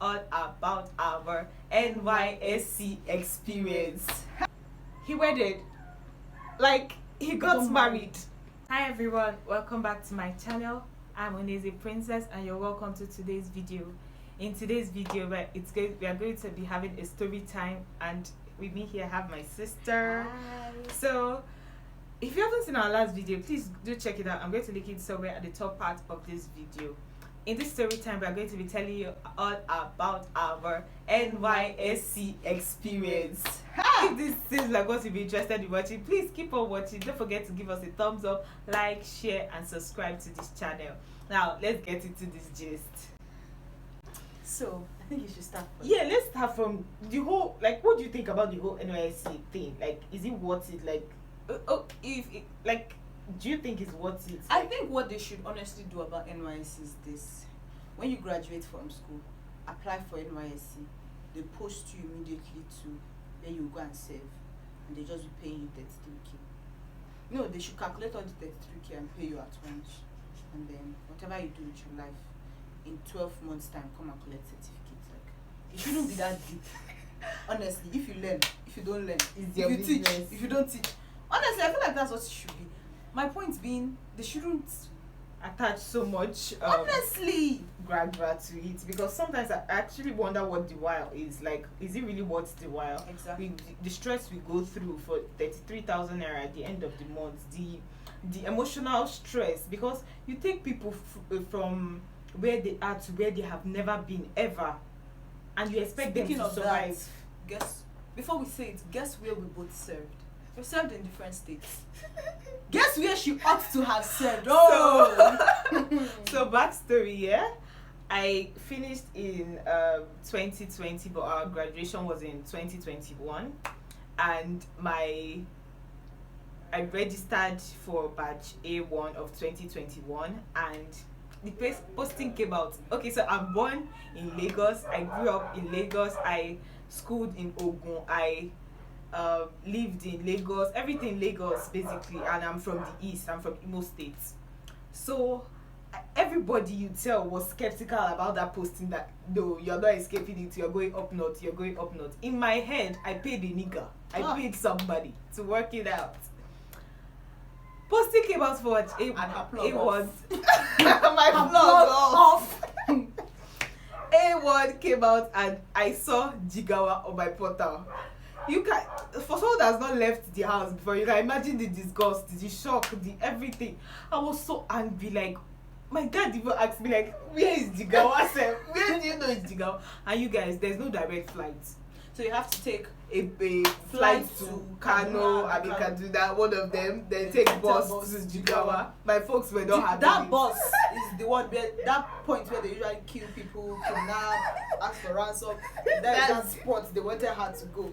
all about our NYSC experience. He wedded, like he got married. Hi everyone, welcome back to my channel. I'm NYSC Princess and you're welcome to today's video. In today's video, we are going to be having a story time, and with me here I have my sister. Hi. So if you haven't seen our last video, please do check it out. I'm going to link it somewhere at the top part of this video. In this story time, we are going to be telling you all about our NYSC experience. If this seems like what you'll be interested in watching, please keep on watching. Don't forget to give us a thumbs up, like, share, and subscribe to this channel. Now, let's get into this gist. So, I think you should start first. Yeah, let's start from the whole, like, what do you think about the whole NYSC thing? Like, is it worth it? Like, do you think it's worth it? I think what they should honestly do about NYSC is this. When you graduate from school, apply for NYSC. They post you immediately to where you go and serve. And they just be paying you 33k. No, they should calculate all the 33k and pay you at once. And then, whatever you do with your life, in 12 months' time, come and collect certificates. Like, it shouldn't be that deep. Honestly, if you learn, if you don't learn, It's if your you business. teach, if you don't teach. Honestly, I feel like that's what it should be. My point being, they shouldn't Attach so much honestly graduate to it, because sometimes I actually wonder what the while is. Like, is it really worth the while? exactly. The stress we go through for 33,000 naira at the end of the month, the emotional stress, because you take people from where they are to where they have never been ever, and you expect Speaking them to of survive. that, guess before we say it, guess where we both served? We served in different states. Guess where she ought to have served? Oh, So backstory, yeah. I finished in 2020, but our graduation was in 2021, and I registered for batch A1 of 2021, and the posting came out. Okay, so I'm born in Lagos. I grew up in Lagos. I schooled in Ogun. I lived in Lagos. Everything Lagos basically, and I'm from the east. I'm from Imo State. So everybody you tell was skeptical about that posting, that no, you're not escaping it, you're going up north, you're going up north. In my head, I paid a nigga. I paid somebody to work it out. Posting came out for what? and her plug It off. was my Her plug off. A1 came out and I saw Jigawa on my portal. You can, for someone that's not left the house before, you can imagine the disgust, the shock, the everything. I was so angry. Like, my dad even asked me, like, where is Jigawa? Sir? Where do you know it's Jigawa? And you guys, there's no direct flight. So you have to take A flight to Kano, I mean Kaduna, one of them. Then take bus to Jigawa. My folks were not happy. that bus is the one where that point where they usually kill people, kidnap, ask for ransom. That spot they wanted her to go.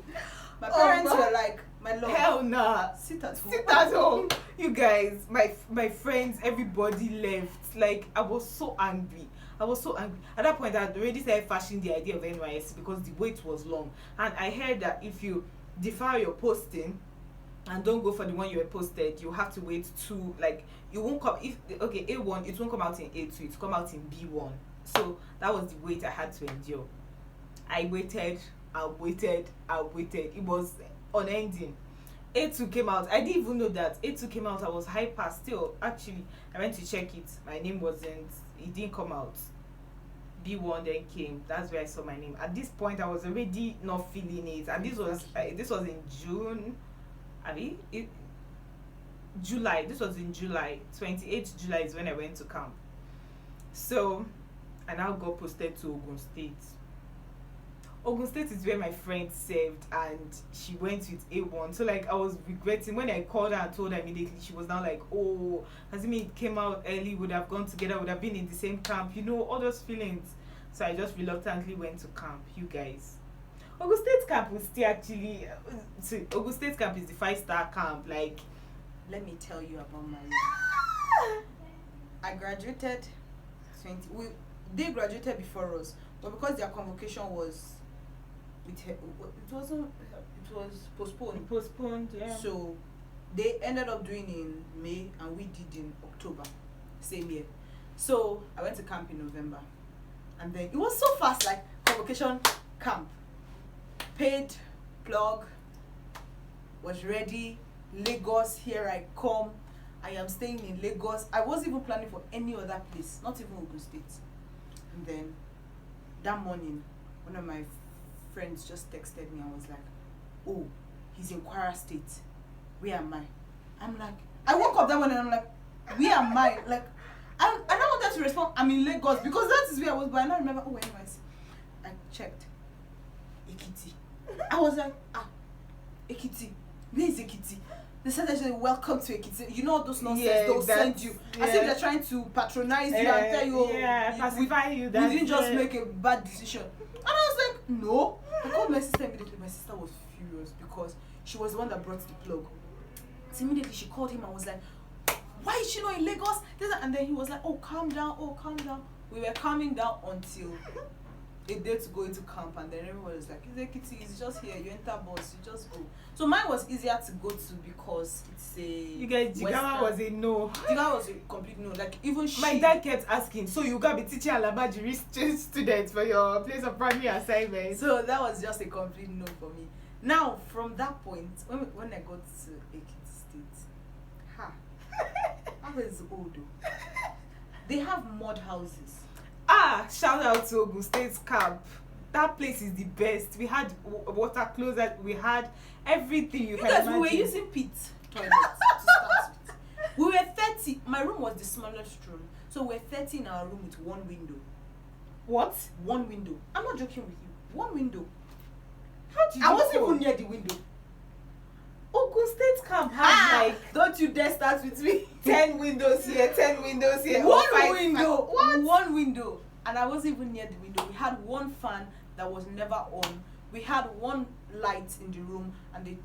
My parents were like, my love, Hell nah. sit at home. Sit at home. You guys, my friends, everybody left. Like, I was so angry. At that point, I had already started fashioning the idea of NYSC because the wait was long. And I heard that if you defer your posting and don't go for the one you were posted, you have to wait you won't come, A1, it won't come out in A2, it will come out in B1. So that was the wait I had to endure. I waited. It was unending. A2 came out. I didn't even know that A2 came out. I was hyper still. Actually, I went to check it. My name it didn't come out. B1 then came. That's where I saw my name. At this point, I was already not feeling it. And this was in June. July. This was in July. 28th July is when I went to camp. So I now got posted to Ogun State. Ogun State is where my friend served, and she went with A1. So, like, I was regretting when I called her and told her immediately. She was now like, oh, as it mean it came out early, would have gone together, would have been in the same camp, all those feelings. So I just reluctantly went to camp. You guys, Ogun State camp was still actually Ogun State camp is the 5-star camp. Like, Let me tell you about my life. I graduated they graduated before us, but because their convocation was it was postponed, yeah. so they ended up doing in May and we did in October same year. So I went to camp in November, and then it was so fast, like from convocation camp. Paid, plug, was ready. Lagos, here I come. I am staying in Lagos. I wasn't even planning for any other place, not even Ogun State. And then that morning, one of my friends just texted me and was like, oh, he's in Kwara State. Where am I? I'm like, I woke up that morning and I'm like, where am I? Like, I wanted to respond, I'm in Lagos, because that is where I was, but I don't remember. Oh, anyways, I checked. Ekiti. I was like, Ekiti. Where is Ekiti? They said they said, welcome to Ekiti. You know all those nonsense they'll send you. As if they're trying to patronize you and tell you, pacify you. We didn't just make a bad decision. And I was like, no. I called my sister immediately. My sister was furious because she was the one that brought the plug. So immediately she called him and was like, why is she not in Lagos? And then he was like, oh, calm down, We were calming down until a day to go into camp, and then everyone was like, it's just here, you enter bus, you just go. So mine was easier to go to because it's a you guys, Jigawa was a no. Jigawa was a complete no. Like even my dad kept asking, so you gotta be teaching Alabajiri students for your place of primary assignment. So that was just a complete no for me. Now from that point, when I got to Ekiti State, I was old though. They have mud houses. Shout out to Ogun State camp. That place is the best. We had water closet. We had everything you can imagine. We were using pit toilets to start with. We were 30. My room was the smallest room. So we were 30 in our room with one window. What? One window. I'm not joking with you. One window. How did you I wasn't even near the window. Ogun State camp has like... Don't you dare start with me. 10 windows here, 10 windows here. One window. What? One window. And I wasn't even near the window. We had one fan that was never on. We had one light in the room, and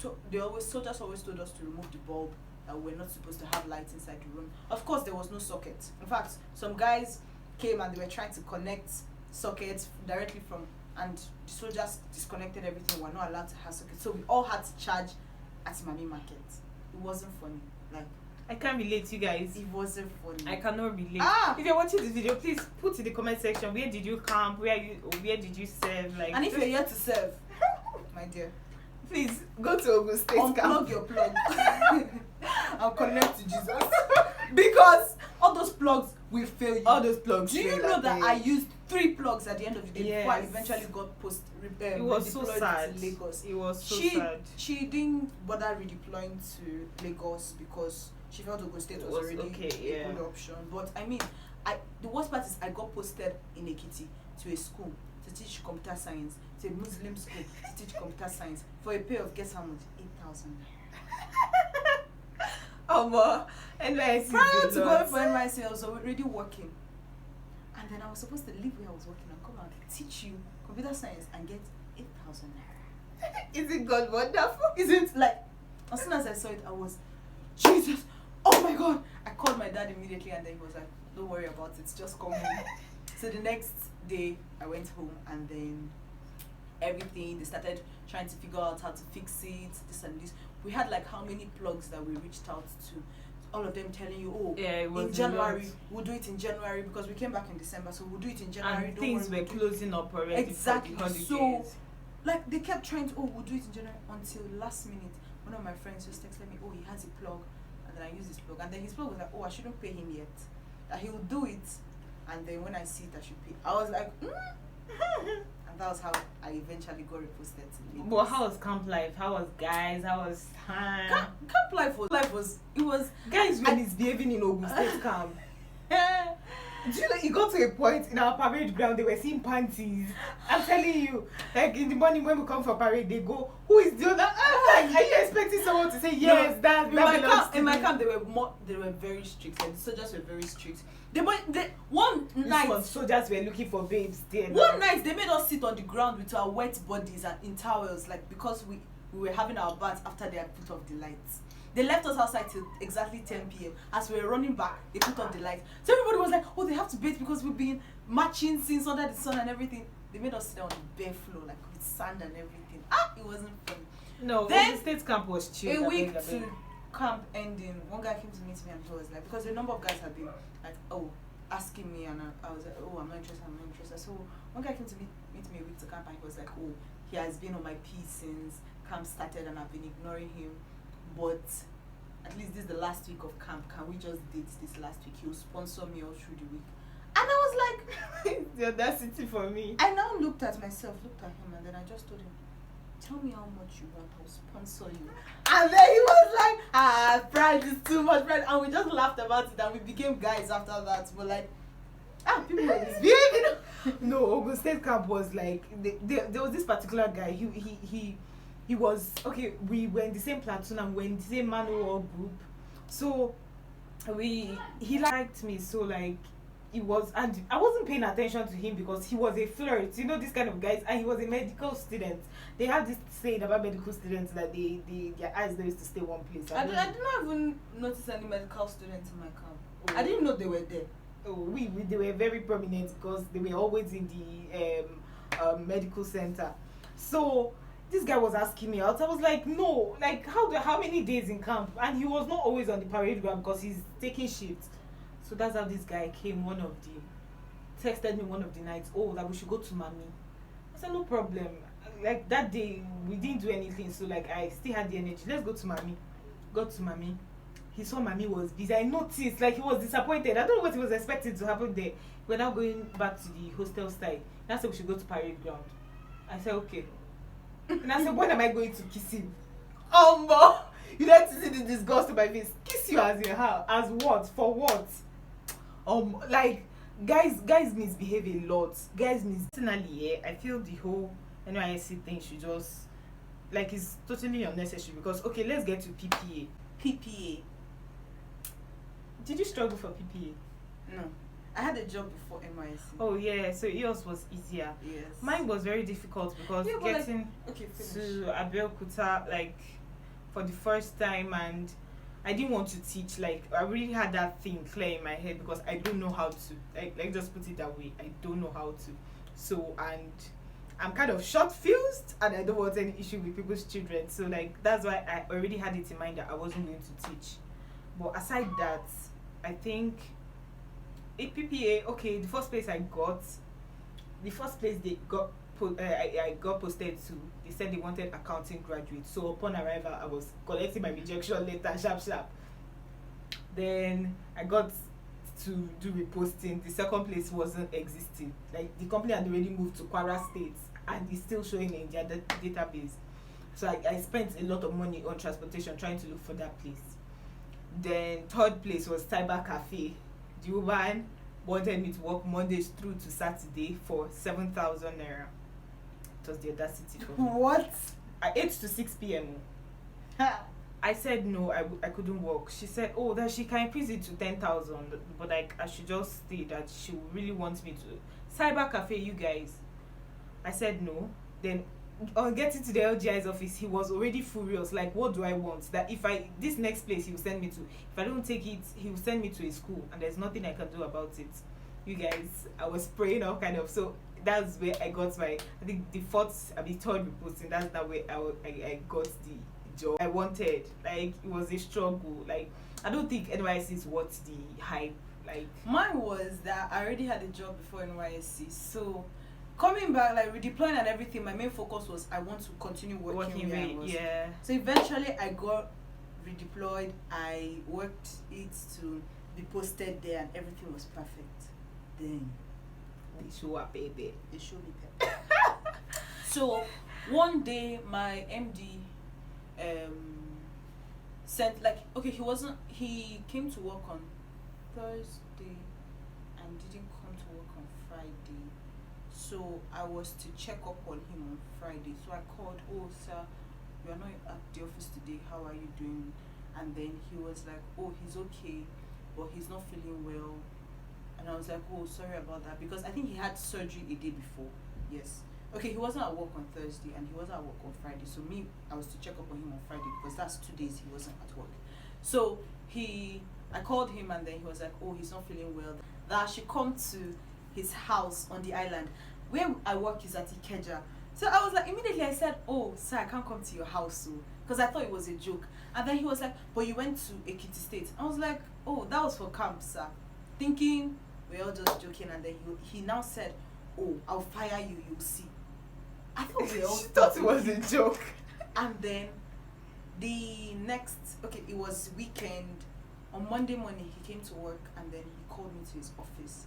soldiers always told us to remove the bulb, that we're not supposed to have lights inside the room. Of course, there was no socket. In fact, some guys came and they were trying to connect sockets directly from, and the soldiers disconnected everything. We're not allowed to have sockets. So we all had to charge at Mami Market. It wasn't funny. Like, I can't relate, you guys. It wasn't funny. I cannot relate. If you're watching this video, please put in the comment section, where did you camp? Where did you serve? Like, and if you're here to serve, my dear, please go to Ogun State camp. Unplug your plug and connect to Jesus. Because all those plugs will fail you. All those plugs. Do you know that I used 3 plugs at the end of the day before I eventually got it was so sad. To Lagos. It was so sad. She didn't bother redeploying to Lagos because she felt Ogun State was already a good option. But I mean, the worst part is I got posted in Ekiti to a school to teach computer science, to a Muslim school to teach computer science for a pay of, guess how much? 8,000. NYSC. Prior to going for NYSC, I was already working. And then I was supposed to leave where I was working and come out, teach you computer science and get 8,000 naira. Isn't God wonderful? Isn't, like, as soon as I saw it, I was, Jesus, oh my God. I called my dad immediately and then he was like, don't worry about it, just come home. So the next day I went home, and then everything, they started trying to figure out how to fix it, this and this. We had like how many plugs that we reached out to, all of them telling you, in January, we'll do it in January, because we came back in December, so we'll do it in January. And things were closing up already. Exactly. So like they kept trying to, we'll do it in January, until last minute one of my friends just texted me, he has a plug, and then I use his plug, and then his plug was like, I shouldn't pay him yet, that he will do it, and then when I see it I should pay. I was like, and that was how I eventually got reposted to Lagos. But how was camp life? How was guys? How was time? Camp life was guys were misbehaving in Ogun State camp. Do you know, it got to a point in our parade ground, they were seeing panties. I'm telling you, like in the morning when we come for parade, they go, who is the other? Like, are you expecting someone to say yes? No, in my camp, they were very strict. Like, the soldiers were very strict. One night, soldiers were looking for babes there. One night they made us sit on the ground with our wet bodies and in towels, like, because we were having our baths after they had put off the lights. They left us outside till exactly 10 p.m. As we were running back, they put off the lights. So everybody was like, they have to bathe because we've been marching since under the sun and everything. They made us sit down on the bare floor, like with sand and everything. It wasn't fun. No, then the state camp was chill. A week to camp ending, one guy came to meet me and he was like, because a number of guys had been like, asking me, and I was like, oh, I'm not interested. So one guy came to meet me a week to camp, and he was like, oh, he has been on my piece since camp started, and I've been ignoring him, but at least this is the last week of camp. Can we just date this last week? He'll sponsor me all through the week. And I was like, the audacity for me. I now looked at myself, looked at him, and then I just told him, tell me how much you want, I'll sponsor you. And then he was like, pride is too much, pride. And we just laughed about it, and we became guys after that. But like, people were misbehaving. No, Ogun State camp was like, there was this particular guy. He was, okay, we were in the same platoon and we were in the same manual group. So he liked me, so like, it was, and I wasn't paying attention to him because he was a flirt, you know, this kind of guys, and he was a medical student. They have this saying about medical students that their eyes don't used to stay one place. I did not even notice any medical students in my camp. Oh. I didn't know they were there. Oh, they were very prominent because they were always in the medical center. So this guy was asking me out. I was like, no, like how many days in camp? And he was not always on the parade ground because he's taking shifts. So that's how this guy came texted me one of the nights, oh, that we should go to Mami. I said, no problem. Like that day, we didn't do anything, so like I still had the energy. Let's go to Mami. Got to Mami. He saw Mami was busy. I noticed, like he was disappointed. I don't know what he was expecting to happen there. We're now going back to the hostel side. And I said we should go to parade ground. I said, okay. And I said, when am I going to kiss him? Oh, no! You like to see the disgust in my face. Kiss you as in how? As what? For what? Like guys misbehave a lot. Personally, I feel the whole NYSC thing should just, like, it's totally unnecessary because, okay, let's get to PPA. PPA. Did you struggle for PPA? No. I had a job before NYSC. Oh yeah, so yours was easier. Yes. Mine was very difficult because getting to Abeokuta, like, for the first time, and I didn't want to teach. Like, I really had that thing clear in my head because I don't know how to. Like just put it that way. I don't know how to. So, and I'm kind of short-fused, and I don't want any issue with people's children. So, like, that's why I already had it in mind that I wasn't going to teach. But aside that, I think PPA. Okay, the first place they got. I got posted to. They said they wanted accounting graduates. So upon arrival, I was collecting my rejection letter, sharp. Then I got to do reposting. The second place wasn't existing. Like the company had already moved to Kwara State, and it's still showing in their database. So I spent a lot of money on transportation trying to look for that place. Then third place was Cyber Cafe. The woman wanted me to work Mondays through to Saturday for 7,000 naira. It was the audacity for me. What? 8 to 6 p.m. I said no, I couldn't work. She said, oh, that she can increase it to 10,000, but like I should just stay, that she really wants me to. Cyber Cafe, you guys. I said no. Then on getting to the LGI's office, he was already furious. Like, what do I want? That if this next place he will send me to, if I don't take it, he will send me to a school, and there's nothing I can do about it. You guys, I was praying all kind of. So that's where I got my, I think the third reposting. That's that way I got the job I wanted. Like, it was a struggle. Like, I don't think NYSC is worth the hype. Like, mine was that I already had a job before NYSC, so coming back, like redeploying and everything, my main focus was I want to continue working where I was. Yeah. So eventually I got redeployed. I worked it to be posted there, and everything was perfect. Then they show up, baby. They showed me pepper. So one day my MD sent, like, okay, he came to work on Thursday and didn't come to work on Friday. So I was to check up on him on Friday. So I called, oh sir, you are not at the office today, how are you doing? And then he was like, oh, he's okay, but he's not feeling well. And I was like, oh, sorry about that, because I think he had surgery a day before. Yes. Okay, he wasn't at work on Thursday and he wasn't at work on Friday. So I was to check up on him on Friday because that's 2 days he wasn't at work. So I called him, and then he was like, oh, he's not feeling well, that I should come to his house on the island. Where I work is at Ikeja. So I was like, immediately I said, oh, sir, I can't come to your house, because I thought it was a joke. And then he was like, but you went to Ekiti State. I was like, oh, that was for camp, sir. Thinking we're all just joking, and then he now said, "Oh, I'll fire you. You'll see." I thought we all She thought it was a joke. And then the next, okay, it was weekend. On Monday morning, he came to work, and then he called me to his office.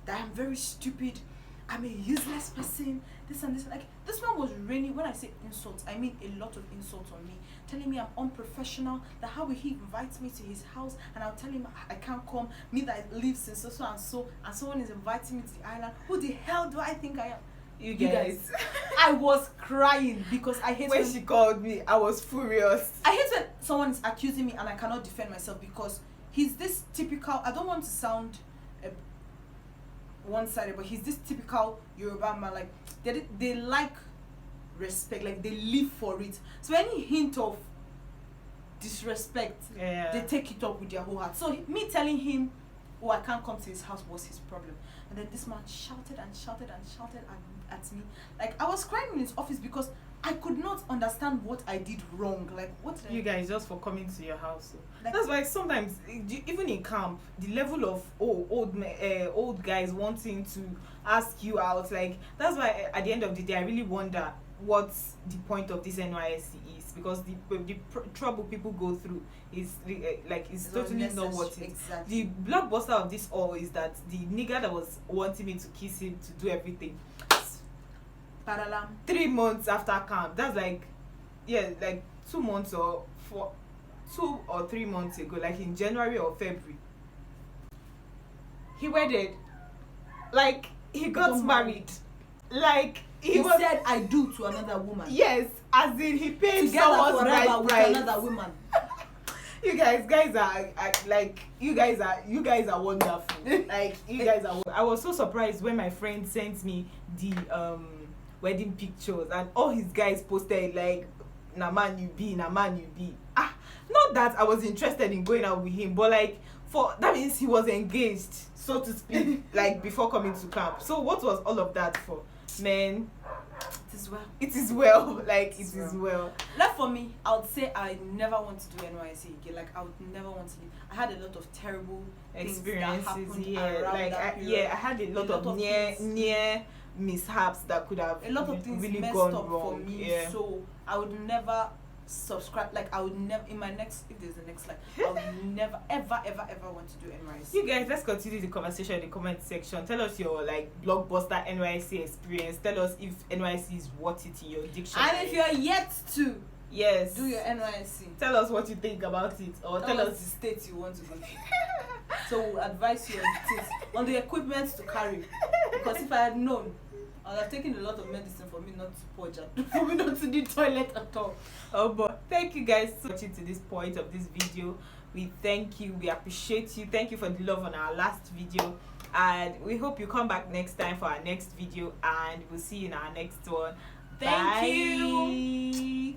That I'm very stupid. I'm a useless person. This and this. Like, this man was raining. When I say insults, I mean a lot of insults on me. Telling me I'm unprofessional. That how will he invite me to his house, and I'll tell him I can't come. Me that lives in so and so, and someone is inviting me to the island. Who the hell do I think I am? You guys. I was crying because I hate when she called me, I was furious. I hate when someone is accusing me and I cannot defend myself, because he's this typical, I don't want to sound one-sided, but he's this typical Yoruba man. Like, they like respect, like they live for it. So any hint of disrespect, they take it up with their whole heart. So me telling him, oh, I can't come to his house, was his problem. And then this man shouted and shouted and shouted at me. Like, I was crying in his office because I could not understand what I did wrong. Like, what did you guys, just for coming to your house. Like, that's why sometimes, even in camp, the level of old guys wanting to ask you out, like, that's why at the end of the day I really wonder what the point of this NYSC is, because the trouble people go through is it's totally not worth it. Exactly. The blockbuster of this all is that the nigga that was wanting me to kiss him, to do everything, 3 months after camp, that's like 2 months or 2 or 3 months ago, like in January or February, he wedded, like he got married, like he said I do to another woman. Yes, as in he paid together someone's forever bride with another woman. You guys are like, you guys are wonderful. Like, you guys are. I was so surprised when my friend sent me the wedding pictures, and all his guys posted like, na man you be. Not that I was interested in going out with him, but like, for that means he was engaged, so to speak, like before coming to camp. So what was all of that for? Man, it is well. Like, it is well. Like, for me, I would say I never want to do NYSC again. Like, I would never want to leave. I had a lot of terrible experiences. I had a lot of near mishaps that could have a lot of things really messed gone up wrong for me. Yeah. So I would never subscribe. Like, I would never, in my next, if there's a next slide, I would never ever want to do NYSC. You guys, let's continue the conversation in the comment section. Tell us your like blockbuster NYSC experience. Tell us if NYSC is worth it in your dictionary, and if you're yet to do your NYSC, tell us what you think about it, or tell us the state you want to go to. So we'll advise you on the equipment to carry, because if I had known, I would have taken a lot of medicine for me not to purge out, for me not to do toilet at all. Oh, but thank you guys so much to this point of this video. We thank you, we appreciate you. Thank you for the love on our last video, and we hope you come back next time for our next video, and we'll see you in our next one. Thank you.